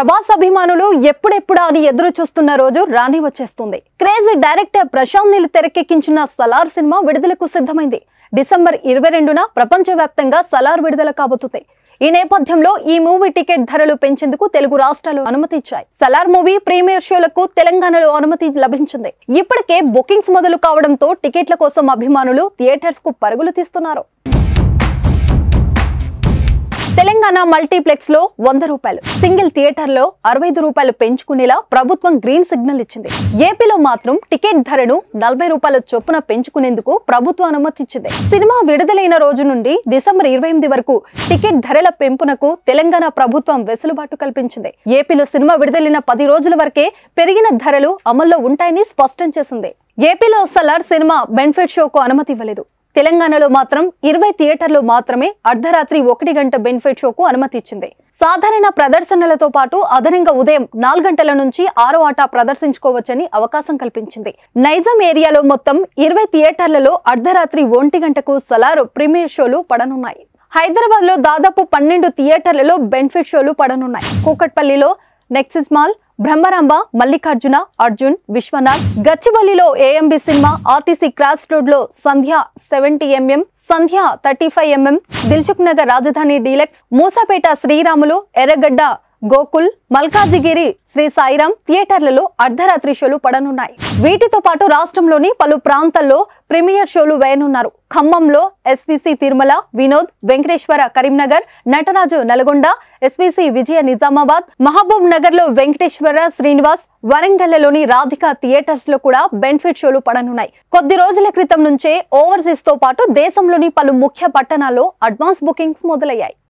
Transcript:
ప్రభాస్ అభిమానులు ఎప్పుడెప్పుడా అని ఎదురు చూస్తున్న రోజు రాని వచ్చేస్తుంది. క్రేజీ డైరెక్టర్ ప్రశాంత్ నీల్ తెరకెక్కించిన సలార్ సినిమా విడుదలకు సిద్ధమైంది. డిసెంబర్ 22న ప్రపంచవ్యాప్తంగా సలార్ విడుదల కాబోతుంది. ఈ నేపథ్యంలో ఈ మూవీ టికెట్ ధరలు పెంచేందుకు తెలుగు రాష్ట్రాలు అనుమతి ఇచ్చాయి. సలార్ మూవీ ప్రీమియర్ షోలకు తెలంగాణలో అనుమతి లభించింది. ఇప్పటికే బుకింగ్స్ మొదలు కావడంతో టికెట్ల కోసం అభిమానులు థియేటర్స్ కు పరుగులు తీస్తున్నారు. తెలంగాణ మల్టీప్లెక్స్ లో 100 రూపాయలు, సింగిల్ థియేటర్ లో 65 రూపాయలు పెంచుకునేలా ప్రభుత్వం గ్రీన్ సిగ్నల్ ఇచ్చింది. ఏపీలో మాత్రం టికెట్ ధరను 40 రూపాయల చొప్పున పెంచుకునేందుకు ప్రభుత్వం అనుమతి ఇచ్చింది. సినిమా విడుదలైన రోజు నుండి డిసెంబర్ 28 వరకు టికెట్ ధరల పెంపునకు తెలంగాణ ప్రభుత్వం వెసులుబాటు కల్పించింది. ఏపీలో సినిమా విడుదలైన 10 రోజుల వరకే పెరిగిన ధరలు అమల్లో ఉంటాయని స్పష్టం చేసింది. ఏపీలో సలార్ సినిమా బెనిఫిట్ షోకు అనుమతి ఇవ్వలేదు. తెలంగాణలో మాత్రం 20 థియేటర్లు మాత్రమే అర్ధరాత్రి 1 గంట బెనిఫిట్ షోకు అనుమతి ఇచ్చింది. సాధారణ ప్రదర్శనలతో పాటు అదనంగా ఉదయం 4 గంటల నుంచి 6వ ఆట ప్రదర్శించుకోవచ్చని అవకాశం కల్పించింది. నైజాం ఏరియాలో మొత్తం 20 థియేటర్లలో అర్ధరాత్రి 1 గంటకు సలార్ ప్రీమియర్ షోలు పడనున్నాయి. హైదరాబాద్ లో దాదాపు 12 థియేటర్లలో బెనిఫిట్ షోలు పడనున్నాయి. కూకట్పల్లిలో నెక్సిస్ మాల్, బ్రహ్మరాంబ, మల్లికార్జున, అర్జున్, విశ్వనాథ్, గచ్చిబౌలిలో AMB cinema, RTC cross road లో సంధ్య 70mm, సంధ్య 35mm, దిల్సుఖ్ నగర్ రాజధాని డీలక్స్, మూసాపేట శ్రీరాములు, ఎర్రగడ్డ గోకుల్, మల్కాజిగిరి శ్రీ సాయిరాం థియేటర్లలో అర్ధరాత్రి షోలు పడనున్నాయి. వీటితో పాటు రాష్ట్రంలోని పలు ప్రాంతాల్లో ప్రీమియర్ షోలు వేయనున్నారు. ఖమ్మంలో ఎస్విసి తిరుమల, వినోద్, వెంకటేశ్వర కరీంనగర్, నటరాజు నల్గొండ, ఎస్విసి విజయ నిజామాబాద్, మహబూబ్ నగర్ లో వెంకటేశ్వర శ్రీనివాస్, వరంగల్లోని రాధిక థియేటర్స్ లో కూడా బెనిఫిట్ షోలు పడనున్నాయి. కొద్ది రోజుల క్రితం నుంచే ఓవర్సీస్ తో పాటు దేశంలోని పలు ముఖ్య పట్టణాల్లో అడ్వాన్స్ బుకింగ్స్ మొదలయ్యాయి.